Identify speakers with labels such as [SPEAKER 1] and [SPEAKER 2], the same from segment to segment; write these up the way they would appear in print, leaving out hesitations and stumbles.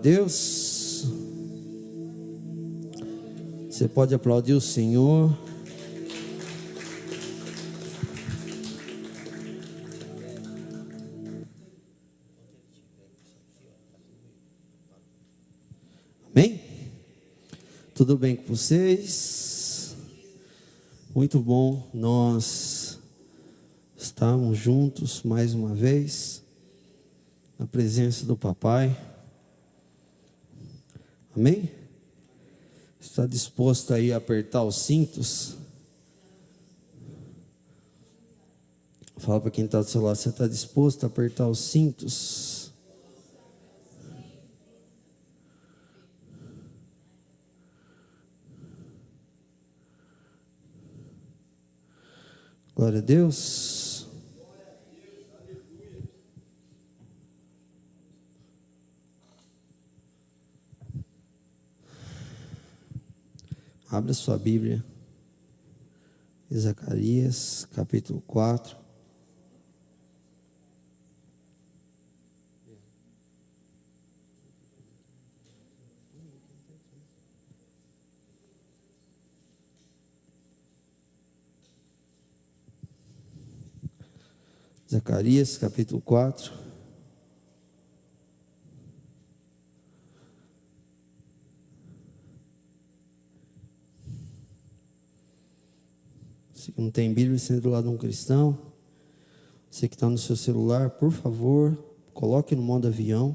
[SPEAKER 1] Deus. Você pode aplaudir o Senhor. Amém? Tudo bem com vocês? Muito bom nós estarmos juntos mais uma vez na presença do Papai. Amém? Está disposto aí a apertar os cintos? Fala para quem está do seu lado, você está disposto a apertar os cintos? Glória a Deus. Abra sua Bíblia, Zacarias, capítulo 4. Zacarias, capítulo 4. Se não tem Bíblia, você é do lado de um cristão. Você que está no seu celular, por favor, coloque no modo avião.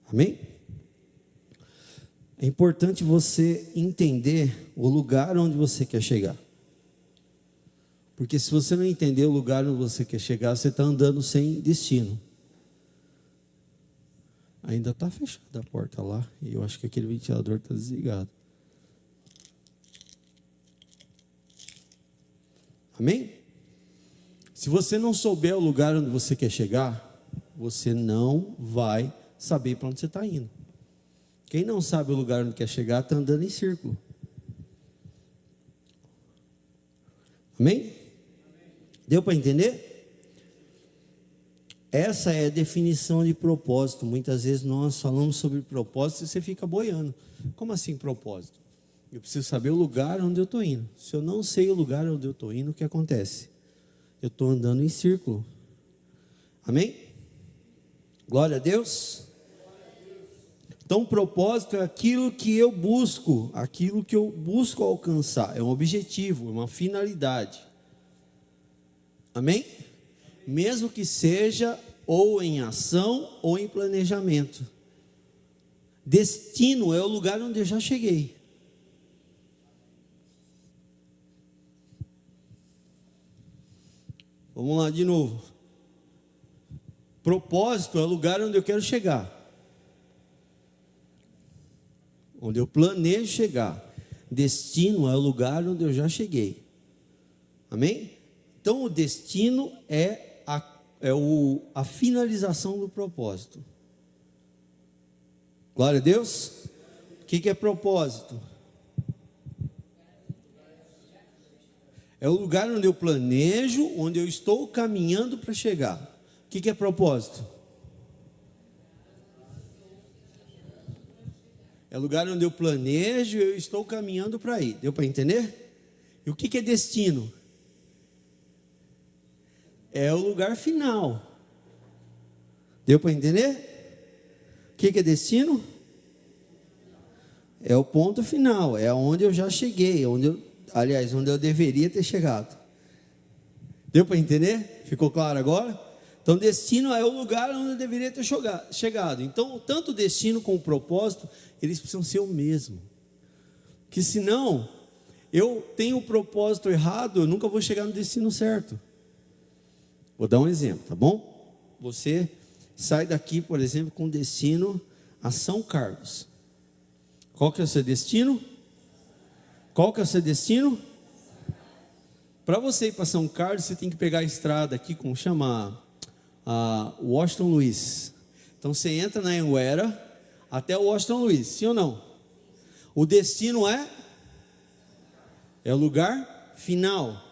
[SPEAKER 1] Amém? É importante você entender o lugar onde você quer chegar. Porque se você não entender o lugar onde você quer chegar, você está andando sem destino. Ainda está fechada a porta lá, e eu acho que aquele ventilador está desligado. Amém? Se você não souber o lugar onde você quer chegar, você não vai saber para onde você está indo. Quem não sabe o lugar onde quer chegar está andando em círculo. Amém? Deu para entender? Essa é a definição de propósito. Muitas vezes nós falamos sobre propósito e você fica boiando. Como assim propósito? Eu preciso saber o lugar onde eu estou indo. Se eu não sei o lugar onde eu estou indo, o que acontece? Eu estou andando em círculo. Amém? Glória a Deus. Então, o propósito é aquilo que eu busco alcançar. É um objetivo, é uma finalidade. Amém? Mesmo que seja ou em ação ou em planejamento. Destino é o lugar onde eu já cheguei. Vamos lá de novo. Propósito é o lugar onde eu quero chegar. Onde eu planejo chegar. Destino é o lugar onde eu já cheguei. Amém? Então o destino é a finalização do propósito. Glória a Deus. O que é propósito? É o lugar onde eu planejo, onde eu estou caminhando para chegar. O que é propósito? É o lugar onde eu planejo e eu estou caminhando para ir. Deu para entender? E o que é destino? É o lugar final. Deu para entender? O que é destino? É o ponto final. É onde eu já cheguei. onde eu deveria ter chegado. Deu para entender? Ficou claro agora? Então, destino é o lugar onde eu deveria ter chegado. Então, tanto o destino como o propósito, eles precisam ser o mesmo. Que senão, eu tenho o propósito errado, eu nunca vou chegar no destino certo. Vou dar um exemplo, tá bom? Você sai daqui, por exemplo, com destino a São Carlos. Qual que é o seu destino? Qual que é o seu destino? Para você ir para São Carlos, você tem que pegar a estrada aqui, como chama, a Washington Luiz. Então você entra na Anhanguera até o Washington Luiz, sim ou não? O destino é o lugar final.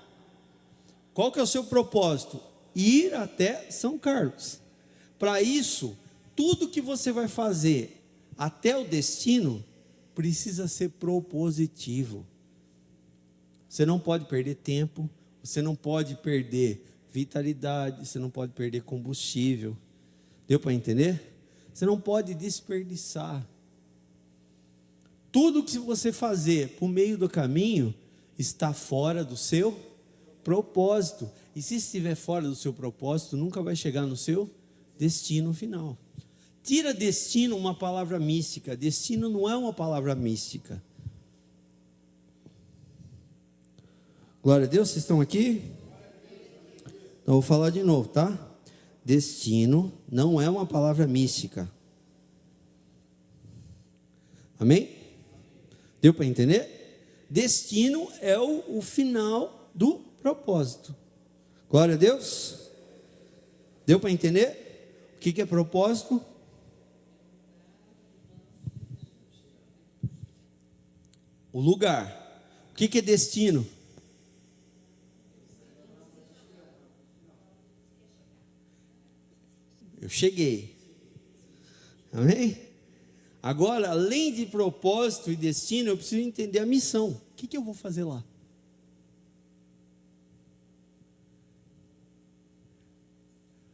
[SPEAKER 1] Qual que é o seu propósito? Ir até São Carlos. Para isso, tudo que você vai fazer até o destino precisa ser propositivo. Você não pode perder tempo, você não pode perder vitalidade, você não pode perder combustível. Deu para entender? Você não pode desperdiçar. Tudo que você fazer por meio do caminho está fora do seu propósito. E se estiver fora do seu propósito, nunca vai chegar no seu destino final. Tira destino uma palavra mística. Destino não é uma palavra mística. Glória a Deus, vocês estão aqui? Então vou falar de novo, tá? Destino não é uma palavra mística. Amém? Deu para entender? Destino é o final do propósito. Glória a Deus. Deu para entender? O que é propósito? O lugar. O que é destino? Eu cheguei. Amém? Agora, além de propósito e destino, eu preciso entender a missão. O que eu vou fazer lá?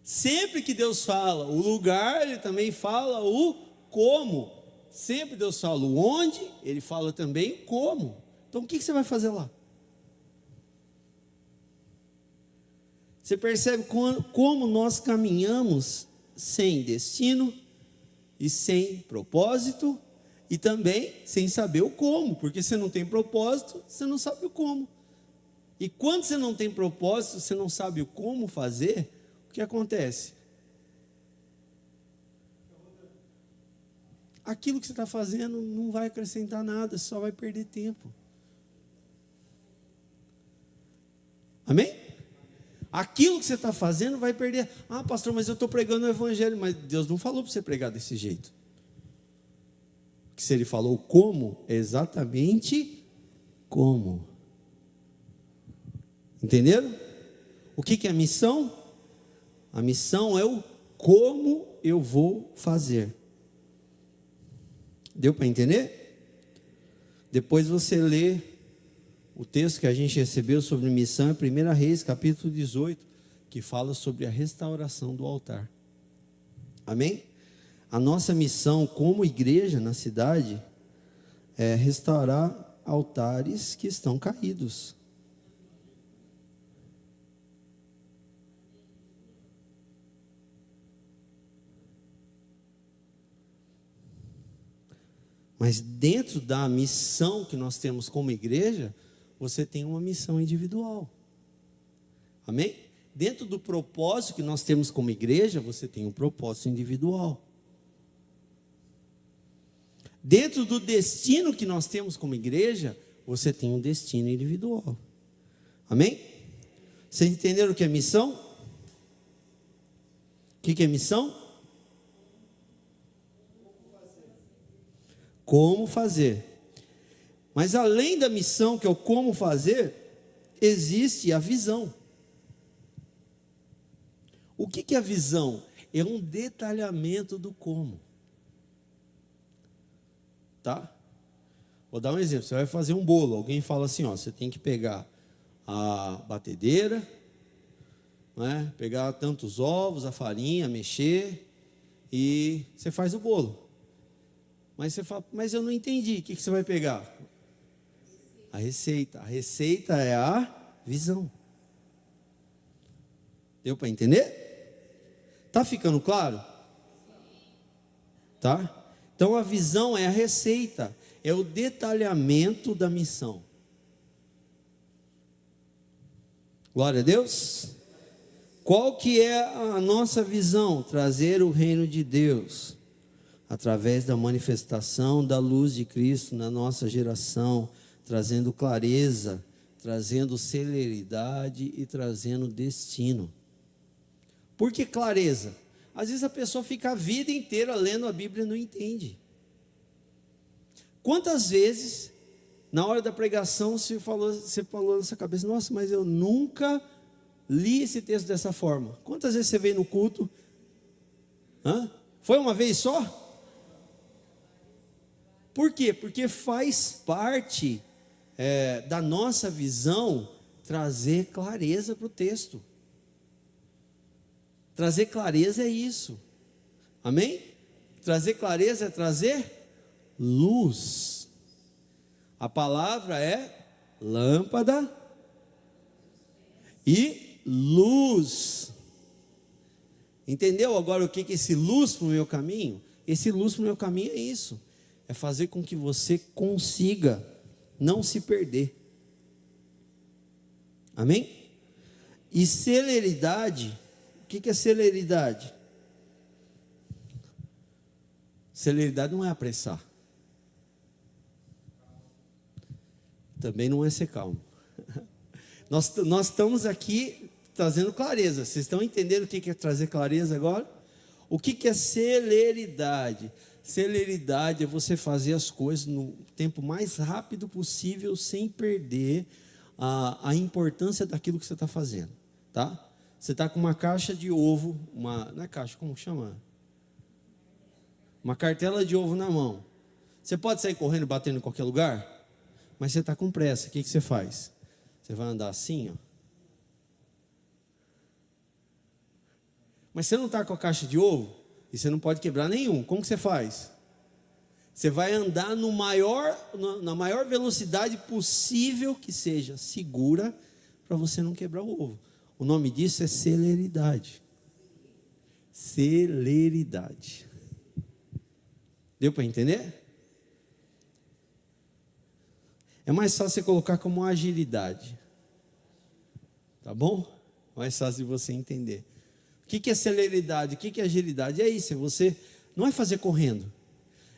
[SPEAKER 1] Sempre que Deus fala o lugar, Ele também fala o como. Sempre Deus fala o onde, Ele fala também como. Então, o que você vai fazer lá? Você percebe como nós caminhamos sem destino e sem propósito e também sem saber o como, porque você não tem propósito, você não sabe o como. E quando você não tem propósito, você não sabe o como fazer, o que acontece? Aquilo que você está fazendo não vai acrescentar nada, só vai perder tempo. Amém? Aquilo que você está fazendo vai perder. Ah, pastor, mas eu estou pregando o evangelho. Mas Deus não falou para você pregar desse jeito. Porque se Ele falou como, é exatamente como. Entenderam? O que é a missão? A missão é o como eu vou fazer. Deu para entender? Depois você lê o texto que a gente recebeu sobre missão é 1 Reis, capítulo 18, que fala sobre a restauração do altar. Amém? A nossa missão como igreja na cidade é restaurar altares que estão caídos. Mas dentro da missão que nós temos como igreja, você tem uma missão individual. Amém? Dentro do propósito que nós temos como igreja, você tem um propósito individual. Dentro do destino que nós temos como igreja, você tem um destino individual. Amém? Vocês entenderam o que é missão? O que é missão? Como fazer. Mas além da missão, que é o como fazer, existe a visão. O que é a visão? É um detalhamento do como. Tá? Vou dar um exemplo. Você vai fazer um bolo. Alguém fala assim, ó, você tem que pegar a batedeira, né, pegar tantos ovos, a farinha, mexer, e você faz o bolo. Mas você fala, mas eu não entendi. O que você vai pegar? A receita. A receita é a visão. Deu para entender? Tá ficando claro? Tá? Então a visão é a receita, é o detalhamento da missão. Glória a Deus. Qual que é a nossa visão? Trazer o reino de Deus através da manifestação da luz de Cristo na nossa geração, trazendo clareza, trazendo celeridade e trazendo destino. Por que clareza? Às vezes a pessoa fica a vida inteira lendo a Bíblia e não entende. Quantas vezes, na hora da pregação, você falou na sua cabeça, nossa, mas eu nunca li esse texto dessa forma. Quantas vezes você veio no culto? Foi uma vez só? Por quê? Porque faz parte da nossa visão trazer clareza para o texto. Trazer clareza é isso. Amém? Trazer clareza é trazer luz. A palavra é lâmpada e luz. Entendeu agora o que é esse luz para o meu caminho? Esse luz para o meu caminho é isso. É fazer com que você consiga não se perder. Amém? E celeridade, o que é celeridade? Celeridade não é apressar. Também não é ser calmo. Nós estamos aqui trazendo clareza. Vocês estão entendendo o que é trazer clareza agora? O que é celeridade? Celeridade é você fazer as coisas no tempo mais rápido possível, sem perder a importância daquilo que você está fazendo, tá? Você está com uma caixa de ovo, não é caixa, como chama? Uma cartela de ovo na mão. Você pode sair correndo, batendo em qualquer lugar, mas você está com pressa. O que você faz? Você vai andar assim, ó. Mas você não está com a caixa de ovo e você não pode quebrar nenhum. Como que você faz? Você vai andar na maior velocidade possível que seja segura, para você não quebrar o ovo. O nome disso é celeridade. Celeridade. Deu para entender? É mais fácil você colocar como agilidade. Tá bom? Mais fácil de você entender. O que é celeridade? O que é agilidade? É isso, você não é fazer correndo.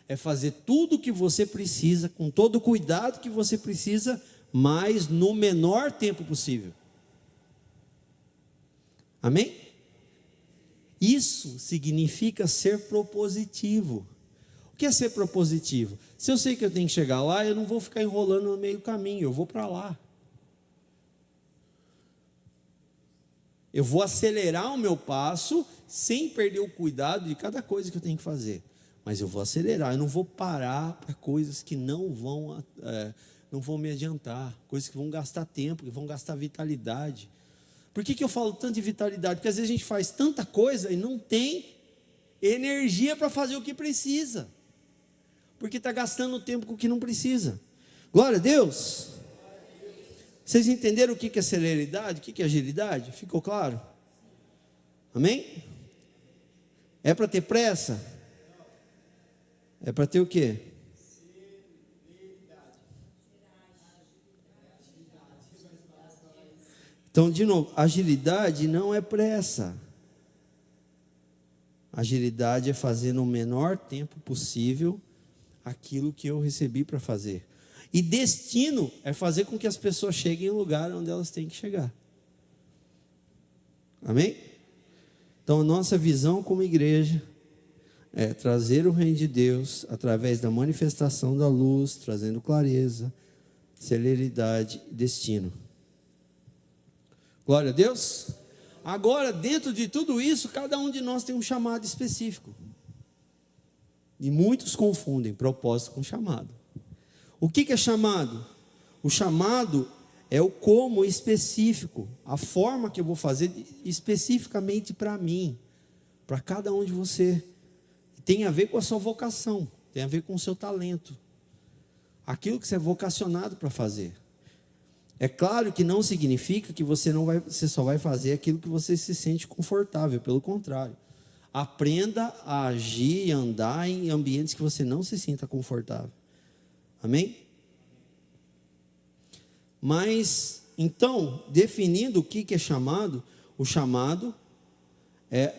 [SPEAKER 1] É fazer tudo o que você precisa, com todo o cuidado que você precisa, mas no menor tempo possível. Amém? Isso significa ser propositivo. O que é ser propositivo? Se eu sei que eu tenho que chegar lá, eu não vou ficar enrolando no meio do caminho, eu vou para lá. Eu vou acelerar o meu passo, sem perder o cuidado de cada coisa que eu tenho que fazer. Mas eu vou acelerar, eu não vou parar para coisas que não vão me adiantar, coisas que vão gastar tempo, que vão gastar vitalidade. Por que eu falo tanto de vitalidade? Porque às vezes a gente faz tanta coisa e não tem energia para fazer o que precisa, porque está gastando tempo com o que não precisa. Glória a Deus. Vocês entenderam o que é celeridade, o que é agilidade? Ficou claro? Amém? É para ter pressa? É para ter o quê? Então, de novo, agilidade não é pressa. Agilidade é fazer no menor tempo possível aquilo que eu recebi para fazer. E destino é fazer com que as pessoas cheguem no lugar onde elas têm que chegar. Amém? Então, a nossa visão como igreja é trazer o reino de Deus através da manifestação da luz, trazendo clareza, celeridade e destino. Glória a Deus. Agora, dentro de tudo isso, cada um de nós tem um chamado específico. E muitos confundem propósito com chamado. O que é chamado? O chamado é o como específico, a forma que eu vou fazer especificamente para mim, para cada um de você. Tem a ver com a sua vocação, tem a ver com o seu talento, aquilo que você é vocacionado para fazer. É claro que não significa que você só vai fazer aquilo que você se sente confortável, pelo contrário. Aprenda a agir e andar em ambientes que você não se sinta confortável. Amém? Mas, então, definindo o que é chamado, o chamado é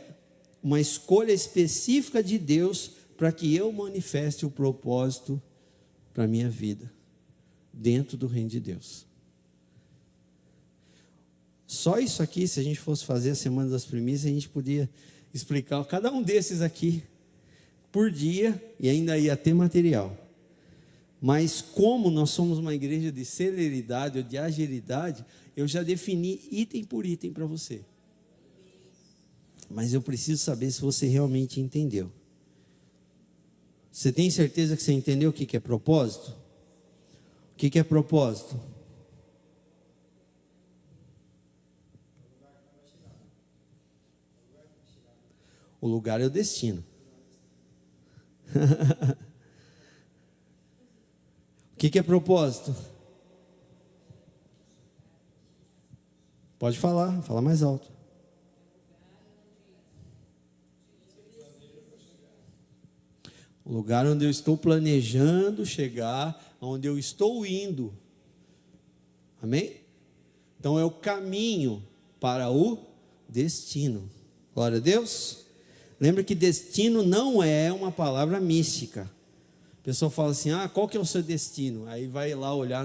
[SPEAKER 1] uma escolha específica de Deus para que eu manifeste o propósito para a minha vida, dentro do reino de Deus. Só isso aqui, se a gente fosse fazer a Semana das Primícias, a gente podia explicar cada um desses aqui por dia e ainda ia ter material. Mas como nós somos uma igreja de celeridade ou de agilidade, eu já defini item por item para você. Mas eu preciso saber se você realmente entendeu. Você tem certeza que você entendeu o que é propósito? O que é propósito? O lugar é o destino. O que é propósito? Pode falar, fala mais alto. O lugar onde eu estou planejando chegar, onde eu estou indo. Amém? Então é o caminho para o destino. Glória a Deus. Lembra que destino não é uma palavra mística. A pessoa fala assim, qual que é o seu destino? Aí vai lá olhar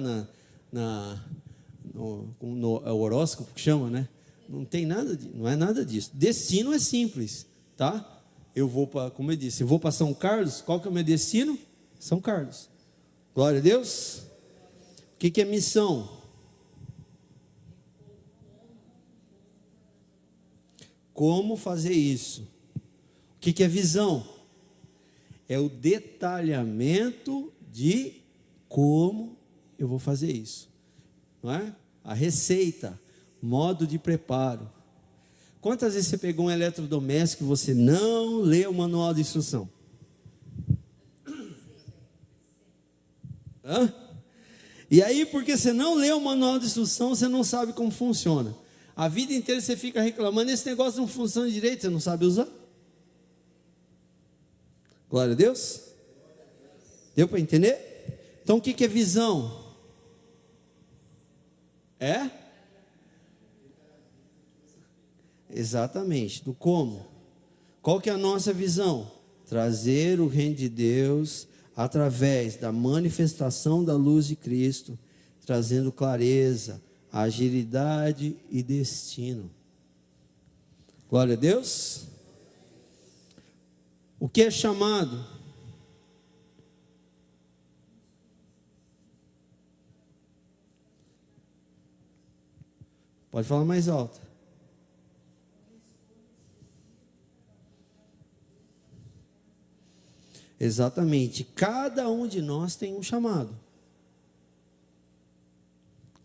[SPEAKER 1] no horóscopo que chama, né? Não tem nada, não é nada disso. Destino é simples, tá? Eu vou para, como eu disse, eu vou para São Carlos. Qual que é o meu destino? São Carlos. Glória a Deus. O que é missão? Como fazer isso? O que é visão? É o detalhamento de como eu vou fazer isso, não é? A receita, modo de preparo. Quantas vezes você pegou um eletrodoméstico e você não leu o manual de instrução? E aí, porque você não leu o manual de instrução, você não sabe como funciona. A vida inteira você fica reclamando, esse negócio não funciona direito, você não sabe usar. Glória a Deus. Deu para entender? Então o que é visão? Exatamente, do como. Qual que é a nossa visão? Trazer o reino de Deus através da manifestação da luz de Cristo, trazendo clareza, agilidade e destino. Glória a Deus. O que é chamado? Pode falar mais alto. Exatamente. Cada um de nós tem um chamado.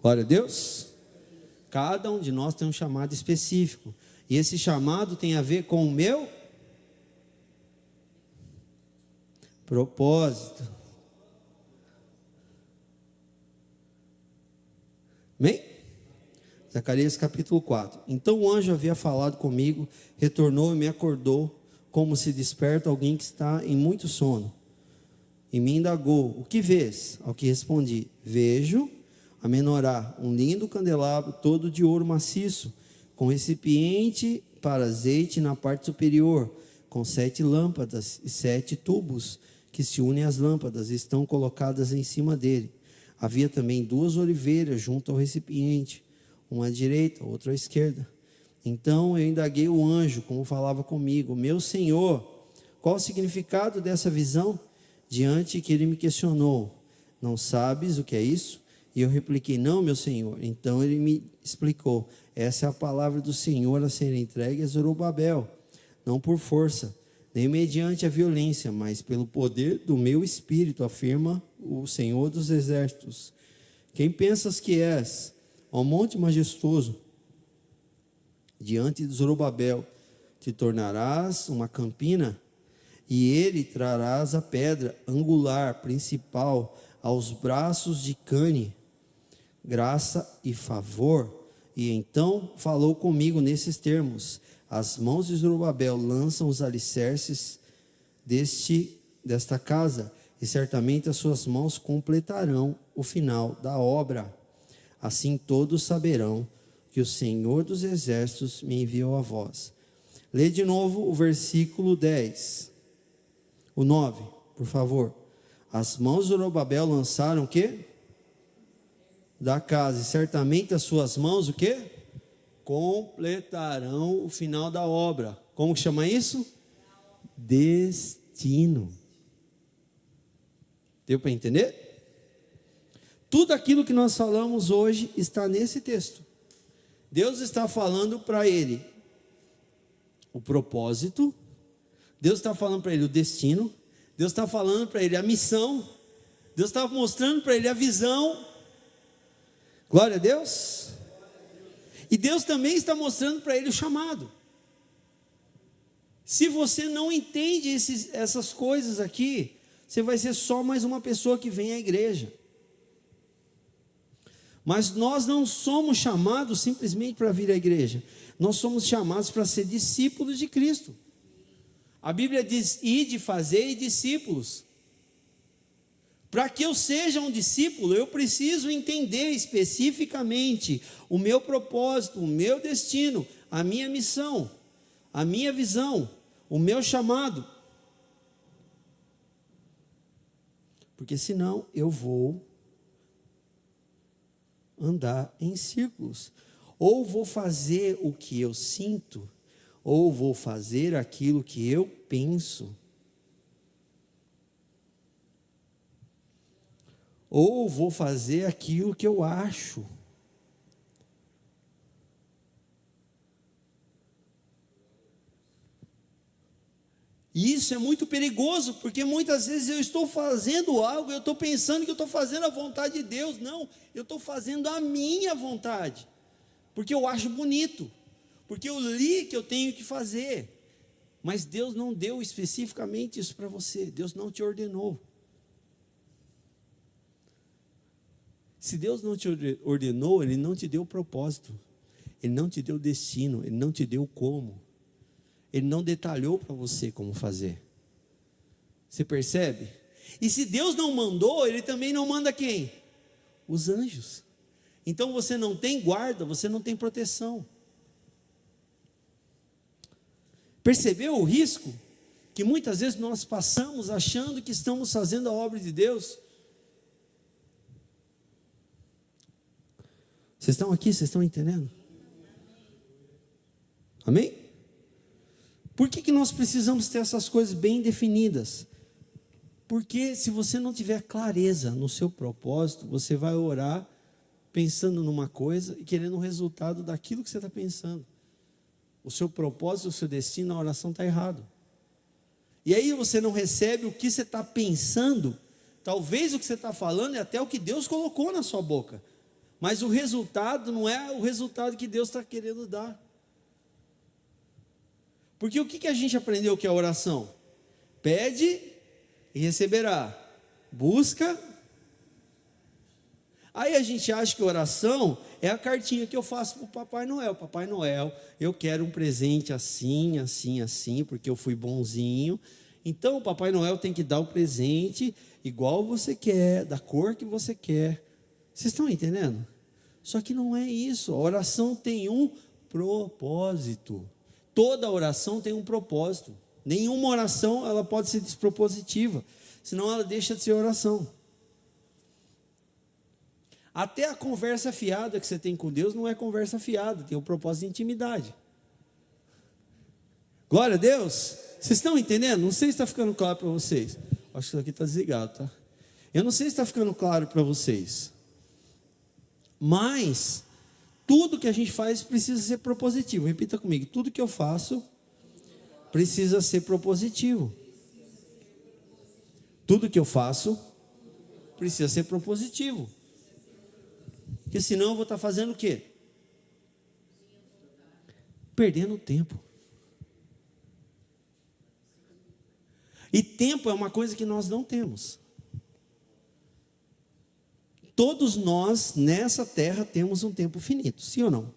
[SPEAKER 1] Glória a Deus. Cada um de nós tem um chamado específico. E esse chamado tem a ver com o meu propósito. Amém? Zacarias capítulo 4. Então o anjo havia falado comigo, retornou e me acordou, como se desperta alguém que está em muito sono. E me indagou, o que vês? Ao que respondi, vejo a menorá, um lindo candelabro todo de ouro maciço, com recipiente para azeite na parte superior, com 7 lâmpadas e 7 tubos, que se unem às lâmpadas, e estão colocadas em cima dele. Havia também 2 oliveiras junto ao recipiente, uma à direita, outra à esquerda. Então eu indaguei o anjo, como falava comigo, meu Senhor, qual o significado dessa visão? Diante que ele me questionou, não sabes o que é isso? E eu repliquei, não, meu Senhor. Então ele me explicou, essa é a palavra do Senhor a ser entregue a Zorobabel, não por força, nem mediante a violência, mas pelo poder do meu espírito, afirma o Senhor dos exércitos. Quem pensas que és, ó monte majestoso, diante de Zorobabel, te tornarás uma campina, e ele trarás a pedra angular principal aos braços de Cane, graça e favor. E então falou comigo nesses termos, as mãos de Zorobabel lançam os alicerces desta casa, e certamente as suas mãos completarão o final da obra. Assim todos saberão que o Senhor dos exércitos me enviou a vós. Lê de novo o versículo 10. O 9, por favor. As mãos de Zorobabel lançaram o quê? Da casa, e certamente as suas mãos o quê? Completarão o final da obra. Como que chama isso? Destino. Deu para entender? Tudo aquilo que nós falamos hoje está nesse texto. Deus está falando para ele o propósito, Deus está falando para ele o destino, Deus está falando para ele a missão, Deus está mostrando para ele a visão. Glória a Deus. E Deus também está mostrando para ele o chamado. Se você não entende essas coisas aqui, você vai ser só mais uma pessoa que vem à igreja. Mas nós não somos chamados simplesmente para vir à igreja. Nós somos chamados para ser discípulos de Cristo. A Bíblia diz: ide, fazei discípulos. Para que eu seja um discípulo, eu preciso entender especificamente o meu propósito, o meu destino, a minha missão, a minha visão, o meu chamado. Porque senão eu vou andar em círculos. Ou vou fazer o que eu sinto, ou vou fazer aquilo que eu penso. Ou vou fazer aquilo que eu acho. E isso é muito perigoso, porque muitas vezes eu estou fazendo algo, eu estou pensando que eu estou fazendo a vontade de Deus. Não, eu estou fazendo a minha vontade, porque eu acho bonito, porque eu li que eu tenho que fazer. Mas Deus não deu especificamente isso para você, Deus não te ordenou. Se Deus não te ordenou, Ele não te deu propósito, Ele não te deu destino, Ele não te deu como. Ele não detalhou para você como fazer. Você percebe? E se Deus não mandou, Ele também não manda quem? Os anjos. Então você não tem guarda, você não tem proteção. Percebeu o risco que muitas vezes nós passamos achando que estamos fazendo a obra de Deus? Vocês estão aqui? Vocês estão entendendo? Amém? Por que nós precisamos ter essas coisas bem definidas? Porque se você não tiver clareza no seu propósito, você vai orar pensando numa coisa e querendo um resultado daquilo que você está pensando. O seu propósito, o seu destino, a oração está errado. E aí você não recebe o que você está pensando. Talvez o que você está falando é até o que Deus colocou na sua boca. Mas o resultado não é o resultado que Deus está querendo dar. Porque o que a gente aprendeu que é a oração? Pede e receberá. Busca. Aí a gente acha que oração é a cartinha que eu faço para o Papai Noel. Papai Noel, eu quero um presente assim, assim, assim, porque eu fui bonzinho. Então o Papai Noel tem que dar o presente igual você quer, da cor que você quer. Vocês estão entendendo? Só que não é isso. A oração tem um propósito. Toda oração tem um propósito. Nenhuma oração ela pode ser despropositiva, senão ela deixa de ser oração. Até a conversa fiada que você tem com Deus não é conversa fiada, tem um propósito de intimidade. Glória a Deus. Vocês estão entendendo? Não sei se está ficando claro para vocês. Acho que isso aqui está desligado, tá? Eu não sei se está ficando claro para vocês. Mas tudo que a gente faz precisa ser propositivo. Repita comigo: tudo que eu faço precisa ser propositivo. Tudo que eu faço precisa ser propositivo. Porque senão eu vou estar fazendo o quê? Perdendo tempo. E tempo é uma coisa que nós não temos. Todos nós nessa terra temos um tempo finito, sim ou não?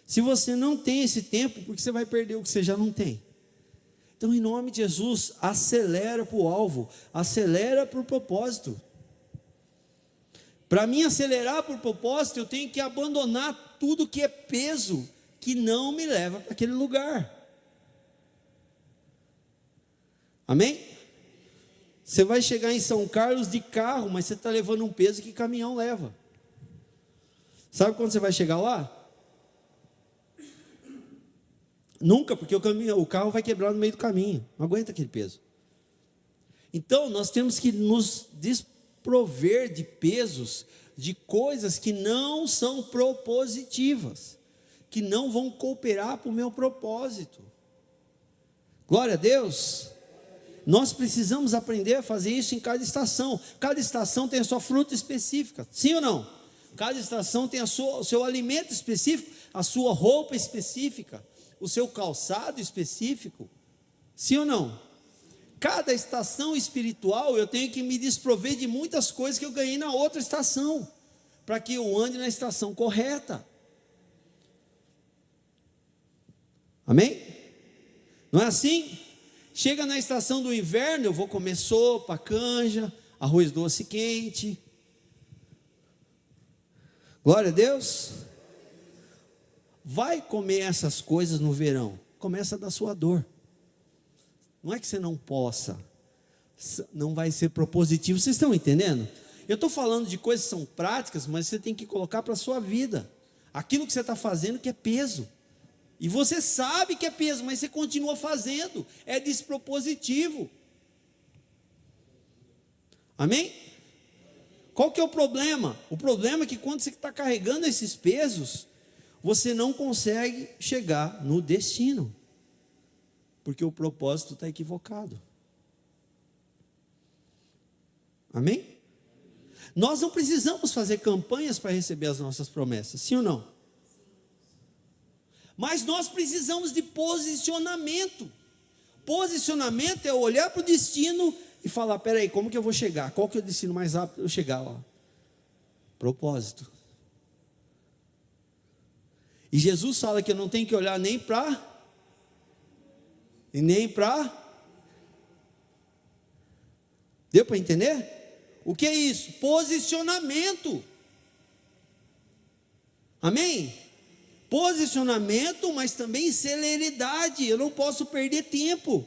[SPEAKER 1] Se você não tem esse tempo, porque você vai perder o que você já não tem. Então, em nome de Jesus, acelera para o alvo, acelera para o propósito. Para mim acelerar para o propósito, eu tenho que abandonar tudo que é peso, que não me leva para aquele lugar. Amém? Você vai chegar em São Carlos de carro, mas você está levando um peso que caminhão leva. Sabe quando você vai chegar lá? Nunca, porque o carro vai quebrar no meio do caminho. Não aguenta aquele peso. Então, nós temos que nos desprover de pesos, de coisas que não são propositivas, que não vão cooperar para o meu propósito. Glória a Deus. Nós precisamos aprender a fazer isso em cada estação. Cada estação tem a sua fruta específica, sim ou não? Cada estação tem o seu alimento específico, a sua roupa específica, o seu calçado específico, sim ou não? Cada estação espiritual eu tenho que me desprover de muitas coisas que eu ganhei na outra estação, para que eu ande na estação correta. Amém? Não é assim? Chega na estação do inverno, eu vou comer sopa, canja, arroz doce quente. Glória a Deus. Vai comer essas coisas no verão, começa da sua dor. Não é que você não possa, não vai ser propositivo. Vocês estão entendendo? Eu estou falando de coisas que são práticas, mas você tem que colocar para a sua vida. Aquilo que você está fazendo que é peso. E você sabe que é peso, mas você continua fazendo. É despropositivo. Amém? Qual que é o problema? O problema é que quando você está carregando esses pesos, você não consegue chegar no destino. Porque o propósito está equivocado. Amém? Nós não precisamos fazer campanhas para receber as nossas promessas, sim ou não? Mas nós precisamos de posicionamento. Posicionamento é olhar para o destino e falar, peraí, como que eu vou chegar? Qual que é o destino mais rápido para eu chegar lá? Propósito. E Jesus fala que eu não tenho que olhar nem para e nem para. Deu para entender? O que é isso? Posicionamento. Amém? Posicionamento, mas também celeridade. Eu não posso perder tempo.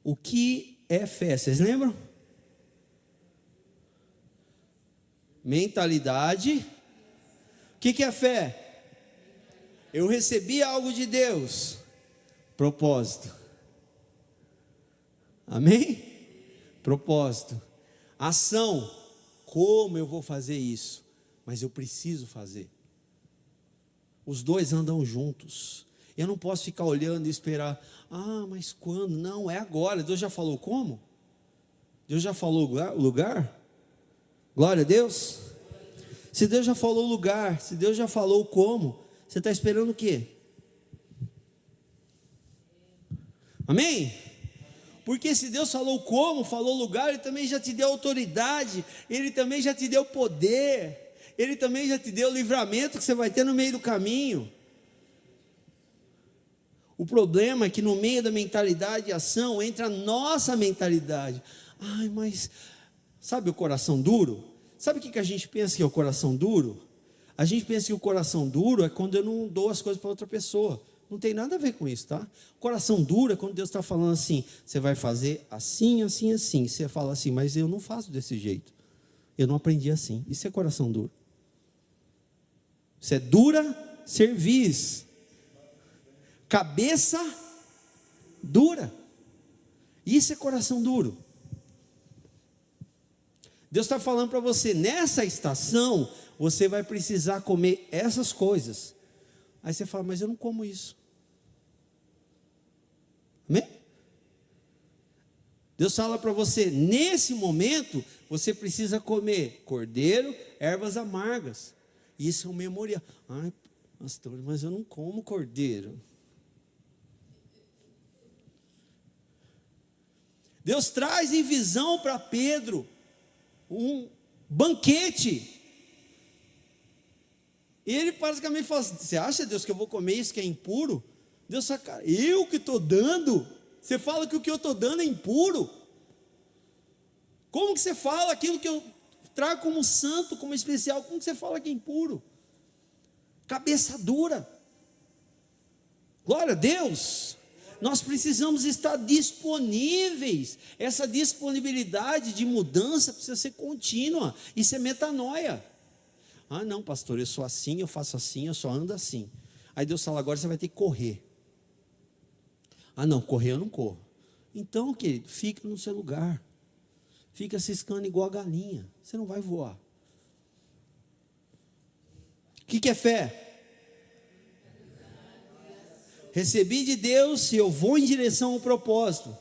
[SPEAKER 1] O que é fé? Vocês lembram? Mentalidade. O que é fé? Eu recebi algo de Deus. Propósito. Amém? Propósito. Ação. Como eu vou fazer isso? Mas eu preciso fazer. Os dois andam juntos. Eu não posso ficar olhando e esperar. Ah, mas quando? Não, é agora. Deus já falou como? Deus já falou o lugar? Glória a Deus. Se Deus já falou o lugar, se Deus já falou como, você está esperando o quê? Amém? Porque se Deus falou como, falou lugar, Ele também já te deu autoridade, Ele também já te deu poder, Ele também já te deu o livramento que você vai ter no meio do caminho. O problema é que no meio da mentalidade e ação entra a nossa mentalidade. Ai, mas sabe o coração duro? Sabe o que a gente pensa que é o coração duro? A gente pensa que o coração duro é quando eu não dou as coisas para outra pessoa. Não tem nada a ver com isso, tá? Coração duro é quando Deus está falando assim, você vai fazer assim, assim, assim. Você fala assim, mas eu não faço desse jeito. Eu não aprendi assim. Isso é coração duro. Isso é dura cerviz. Cabeça dura. Isso é coração duro. Deus está falando para você, nessa estação, você vai precisar comer essas coisas. Aí você fala, mas eu não como isso. Amém? Deus fala para você, nesse momento, você precisa comer cordeiro, ervas amargas. Isso é um memorial. Ai, pastor, mas eu não como cordeiro. Deus traz em visão para Pedro um banquete. E ele basicamente fala assim, você acha, Deus, que eu vou comer isso que é impuro? Deus fala, cara, eu que estou dando? Você fala que o que eu estou dando é impuro? Como que você fala aquilo que eu trago como santo, como especial? Como que você fala que é impuro? cabeça dura. Glória a Deus. Nós precisamos estar disponíveis. Essa disponibilidade de mudança precisa ser contínua. Isso é metanoia. Ah, não, pastor, eu sou assim, eu faço assim, eu só ando assim. Aí Deus fala, agora você vai ter que correr. Ah, não, correr eu não corro. Então, querido, fica no seu lugar. Fica ciscando igual a galinha. Você não vai voar. O que é fé? Recebi de Deus e eu vou em direção ao propósito.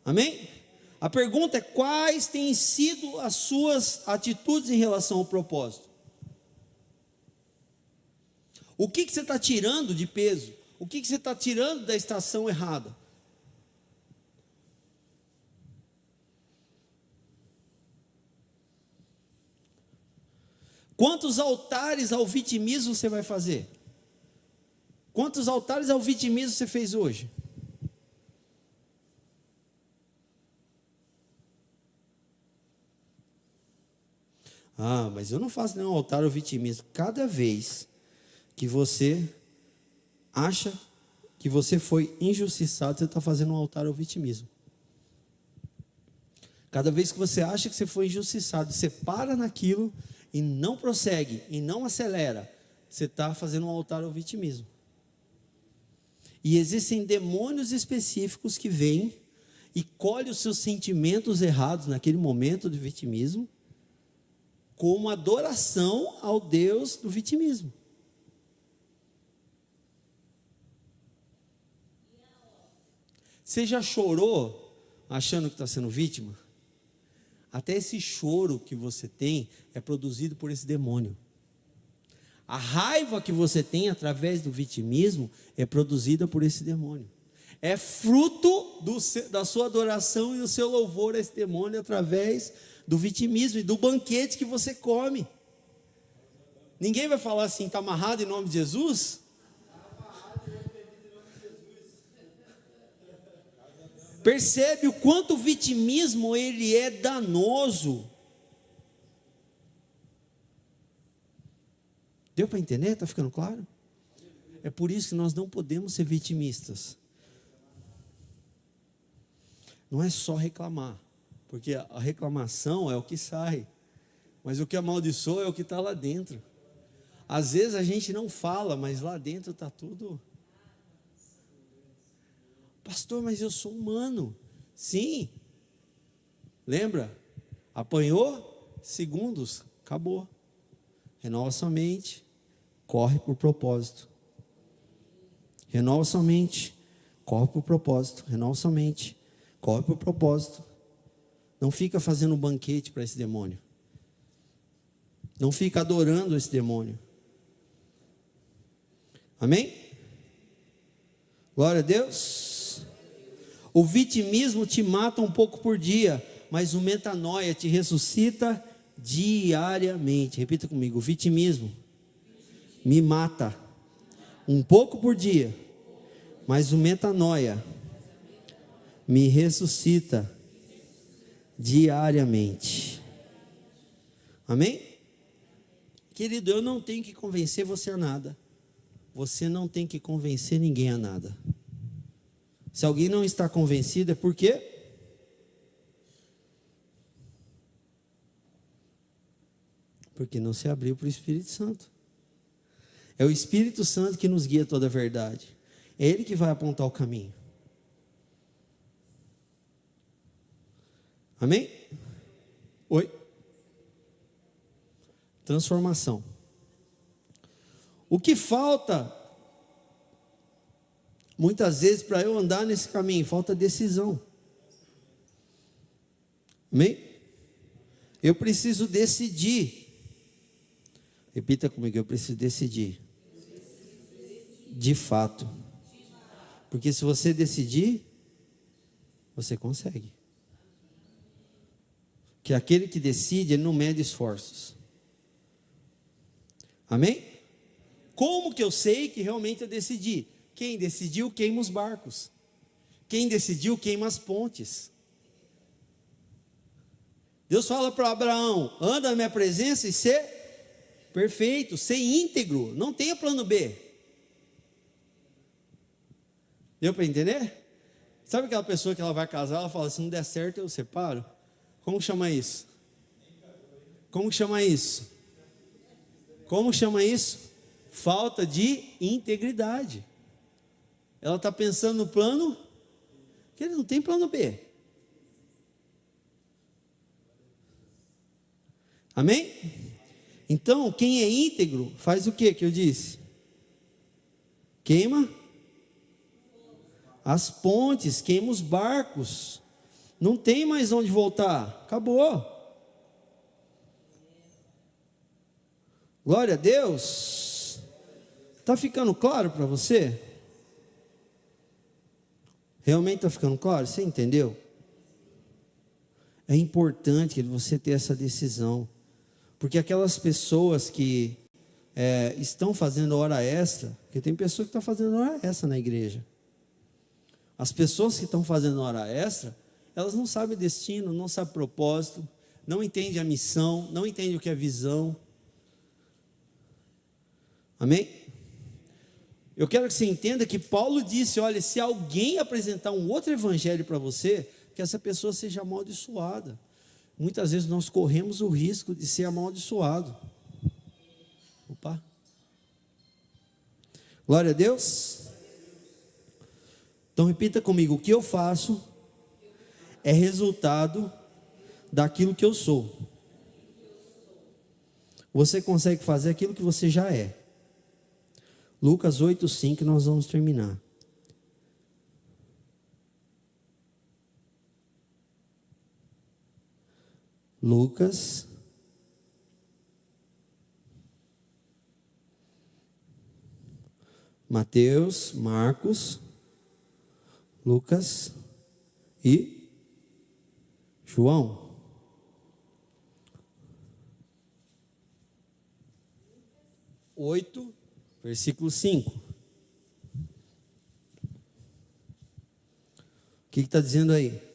[SPEAKER 1] Amém? A pergunta é: quais têm sido as suas atitudes em relação ao propósito? O que você está tirando de peso? O que você está tirando da estação errada? Quantos altares ao vitimismo você vai fazer? Quantos altares ao vitimismo você fez hoje? Ah, mas eu não faço nenhum altar ao vitimismo. Cada vez que você acha que você foi injustiçado, você está fazendo um altar ao vitimismo. Cada vez que você acha que você foi injustiçado, você para naquilo e não prossegue, e não acelera, você está fazendo um altar ao vitimismo. E existem demônios específicos que vêm e colhem os seus sentimentos errados naquele momento de vitimismo, como adoração ao Deus do vitimismo. Você já chorou achando que está sendo vítima? Até esse choro que você tem é produzido por esse demônio. A raiva que você tem através do vitimismo é produzida por esse demônio. É fruto da sua adoração e do seu louvor a esse demônio através do vitimismo e do banquete que você come. Ninguém vai falar assim, está amarrado em nome de Jesus? Percebe o quanto o vitimismo ele é danoso. Deu para entender? Está ficando claro? É por isso que nós não podemos ser vitimistas. Não é só reclamar, porque a reclamação é o que sai, mas o que amaldiçoa é o que está lá dentro. Às vezes a gente não fala, mas lá dentro está tudo. Pastor, mas eu sou humano. Sim. Lembra? Apanhou? Segundos. Acabou. Renova sua mente. Corre por propósito. Renova sua mente. Corre por propósito. Renova sua mente. Corre por propósito. Não fica fazendo um banquete para esse demônio. Não fica adorando esse demônio. Amém? Glória a Deus. O vitimismo te mata um pouco por dia, mas o metanoia te ressuscita diariamente. Repita comigo: o vitimismo me mata um pouco por dia, mas o metanoia me ressuscita diariamente. Amém? Querido, eu não tenho que convencer você a nada. Você não tem que convencer ninguém a nada. Se alguém não está convencido, é por quê? Porque não se abriu para o Espírito Santo. É o Espírito Santo que nos guia toda a verdade. É Ele que vai apontar o caminho. Amém? Oi? Transformação. O que falta, muitas vezes, para eu andar nesse caminho? Falta decisão. Amém? Eu preciso decidir. Repita comigo: eu preciso decidir. De fato. Porque se você decidir, você consegue. Que aquele que decide, ele não mede esforços. Amém? Como que eu sei que realmente eu decidi? Quem decidiu queima os barcos. Quem decidiu queima as pontes. Deus fala para Abraão: anda na minha presença e ser perfeito, ser íntegro, não tenha plano B. Deu para entender? Sabe aquela pessoa que ela vai casar, ela fala, se não der certo eu separo? Como chama isso? Como chama isso? Como chama isso? Falta de integridade. Ela está pensando no plano, que ele não tem plano B. Amém? Então, quem é íntegro, faz o que eu disse? Queima as pontes, queima os barcos. Não tem mais onde voltar. Acabou. Glória a Deus. Está ficando claro para você? Realmente está ficando claro? Você entendeu? É importante você ter essa decisão. Porque aquelas pessoas que estão fazendo hora extra, porque tem pessoa que está fazendo hora extra na igreja. As pessoas que estão fazendo hora extra, elas não sabem destino, não sabem propósito, não entendem a missão, não entendem o que é visão. Amém? Eu quero que você entenda que Paulo disse, olha, se alguém apresentar um outro evangelho para você, que essa pessoa seja amaldiçoada. Muitas vezes nós corremos o risco de ser amaldiçoado. Opa. Glória a Deus. Então repita comigo, o que eu faço é resultado daquilo que eu sou. Você consegue fazer aquilo que você já é. Lucas 8:5, nós vamos terminar. Lucas, Mateus, Marcos, Lucas e João. Versículo 5. O que está dizendo aí?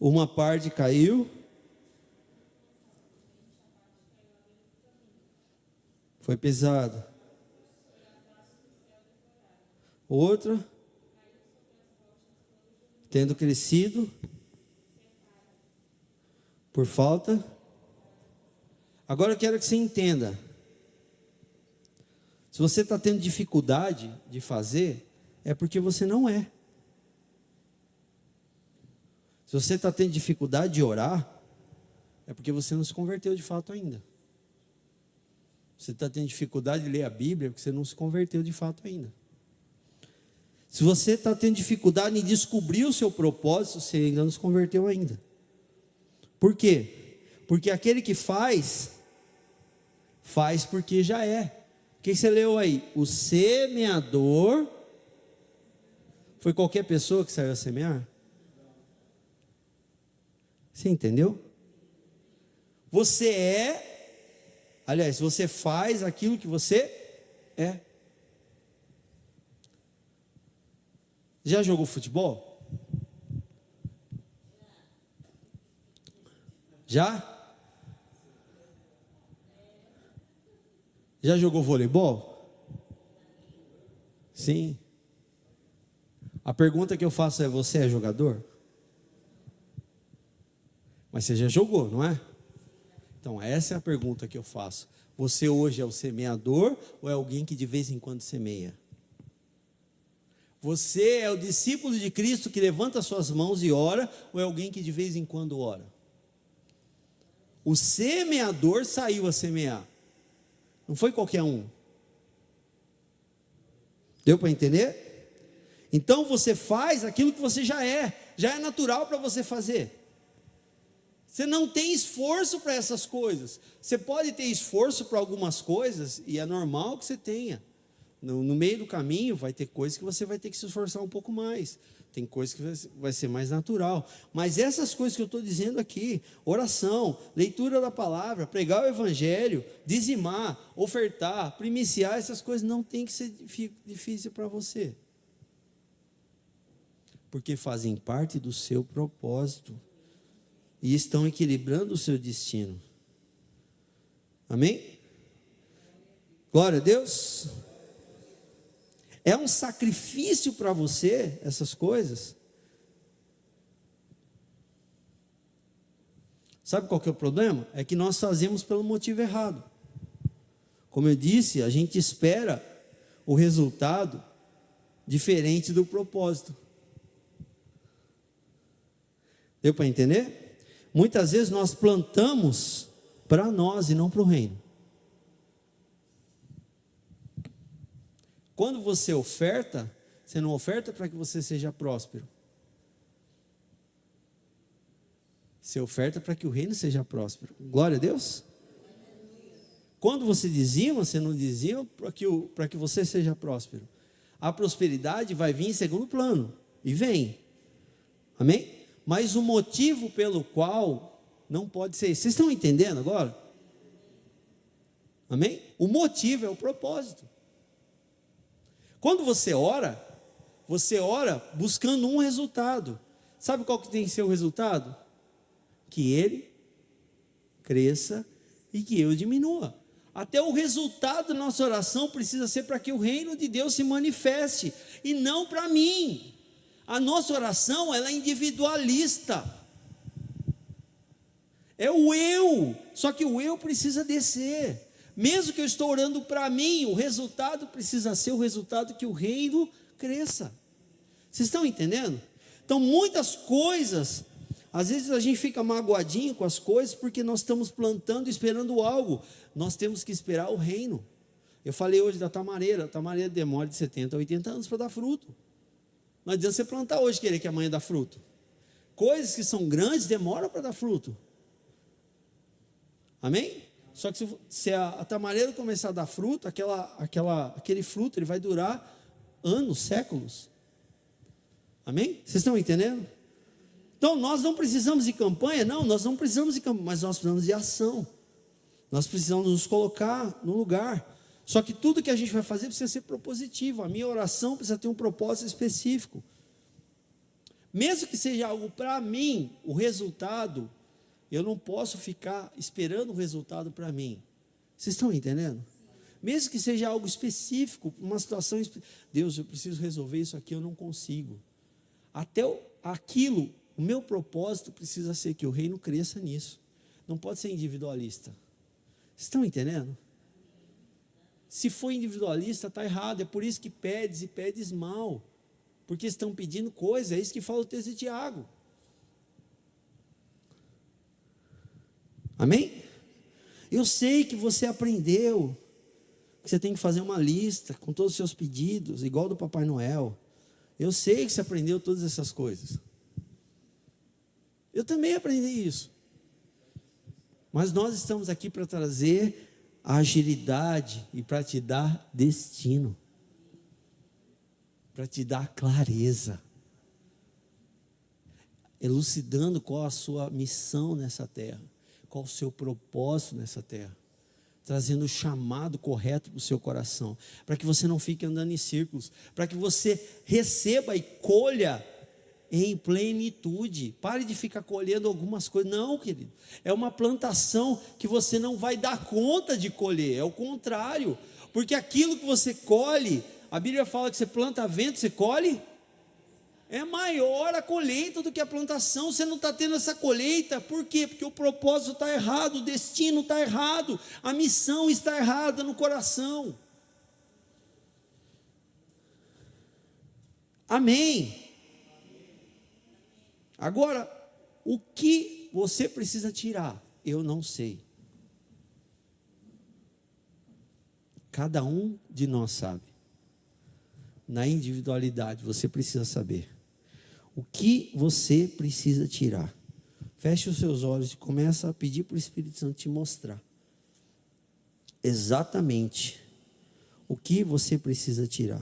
[SPEAKER 1] Uma parte caiu, foi pesada. Outra, tendo crescido, por falta. Agora eu quero que você entenda. Se você está tendo dificuldade de fazer, é porque você não é. Se você está tendo dificuldade de orar, é porque você não se converteu de fato ainda. Você está tendo dificuldade de ler a Bíblia, é porque você não se converteu de fato ainda. Se você está tendo dificuldade em descobrir o seu propósito, você ainda não se converteu ainda. Por quê? Porque aquele que faz porque já é. O que você leu aí? O semeador foi qualquer pessoa que saiu a semear? Você entendeu? Você faz aquilo que você é. Já jogou futebol? Já? Já jogou voleibol? Sim. A pergunta que eu faço é: você é jogador? Mas você já jogou, não é? Então essa é a pergunta que eu faço. Você hoje é o semeador ou é alguém que de vez em quando semeia? Você é o discípulo de Cristo que levanta suas mãos e ora, ou é alguém que de vez em quando ora? O semeador saiu a semear. Não foi qualquer um. Deu para entender? Então você faz aquilo que você já é natural para você fazer. Você não tem esforço para essas coisas. Você pode ter esforço para algumas coisas, e é normal que você tenha. No meio do caminho vai ter coisas que você vai ter que se esforçar um pouco mais. Tem coisas que vai ser mais natural. Mas essas coisas que eu estou dizendo aqui, oração, leitura da palavra, pregar o evangelho, dizimar, ofertar, primiciar, essas coisas não tem que ser difícil para você. porque fazem parte do seu propósito e estão equilibrando o seu destino. Amém? Glória a Deus. É um sacrifício para você essas coisas? Sabe qual que é o problema? É que nós fazemos pelo motivo errado. Como eu disse, a gente espera o resultado diferente do propósito. Deu para entender? Muitas vezes nós plantamos para nós e não para o reino. Quando você oferta, você não oferta para que você seja próspero. Você oferta para que o reino seja próspero. Glória a Deus. Quando você dizima, você não dizima para que você seja próspero. A prosperidade vai vir em segundo plano. E vem. Amém? Mas o motivo pelo qual não pode ser esse. Vocês estão entendendo agora? Amém? O motivo é o propósito. Quando você ora buscando um resultado. Sabe qual que tem que ser o resultado? Que ele cresça e que eu diminua. Até o resultado da nossa oração precisa ser para que o reino de Deus se manifeste e não para mim. A nossa oração, ela é individualista. É o eu, só que o eu precisa descer. Mesmo que eu estou orando para mim, o resultado precisa ser o resultado que o reino cresça. Vocês estão entendendo? Então muitas coisas, às vezes a gente fica magoadinho com as coisas porque nós estamos plantando e esperando algo. Nós temos que esperar o reino. Eu falei hoje da tamareira. A tamareira demora de 70 a 80 anos para dar fruto. Não adianta você plantar hoje e querer que amanhã dá fruto. Coisas que são grandes demoram para dar fruto. Amém? Só que se a tamareira começar a dar fruto, aquele fruto ele vai durar anos, séculos. Amém? Vocês estão entendendo? Então nós não precisamos de campanha, não, nós não precisamos de campanha, mas nós precisamos de ação. Nós precisamos nos colocar no lugar. Só que tudo que a gente vai fazer precisa ser propositivo. A minha oração precisa ter um propósito específico. Mesmo que seja algo para mim, o resultado, eu não posso ficar esperando o resultado para mim. Vocês estão entendendo? Mesmo que seja algo específico, uma situação Deus, eu preciso resolver isso aqui, eu não consigo. Até aquilo, o meu propósito precisa ser que o reino cresça nisso. Não pode ser individualista. Vocês estão entendendo? Se for individualista, está errado. É por isso que pedes e pedes mal. Porque estão pedindo coisa. É isso que fala o texto de Tiago. Amém? Eu sei que você aprendeu que você tem que fazer uma lista com todos os seus pedidos, igual do Papai Noel. Eu sei que você aprendeu todas essas coisas. Eu também aprendi isso. Mas nós estamos aqui para trazer a agilidade e para te dar destino, para te dar clareza, elucidando qual a sua missão nessa terra, qual o seu propósito nessa terra, trazendo o chamado correto para o seu coração, para que você não fique andando em círculos, para que você receba e colha em plenitude. Pare de ficar colhendo algumas coisas. Não, querido, é uma plantação que você não vai dar conta de colher. É o contrário, porque aquilo que você colhe, a Bíblia fala que você planta vento, você colhe, é maior a colheita do que a plantação. Você não está tendo essa colheita, por quê? Porque o propósito está errado, o destino está errado, a missão está errada no coração. Amém? Agora, o que você precisa tirar? Eu não sei. Cada um de nós sabe. Na individualidade, você precisa saber. O que você precisa tirar? Feche os seus olhos e começa a pedir para o Espírito Santo te mostrar. Exatamente o que você precisa tirar.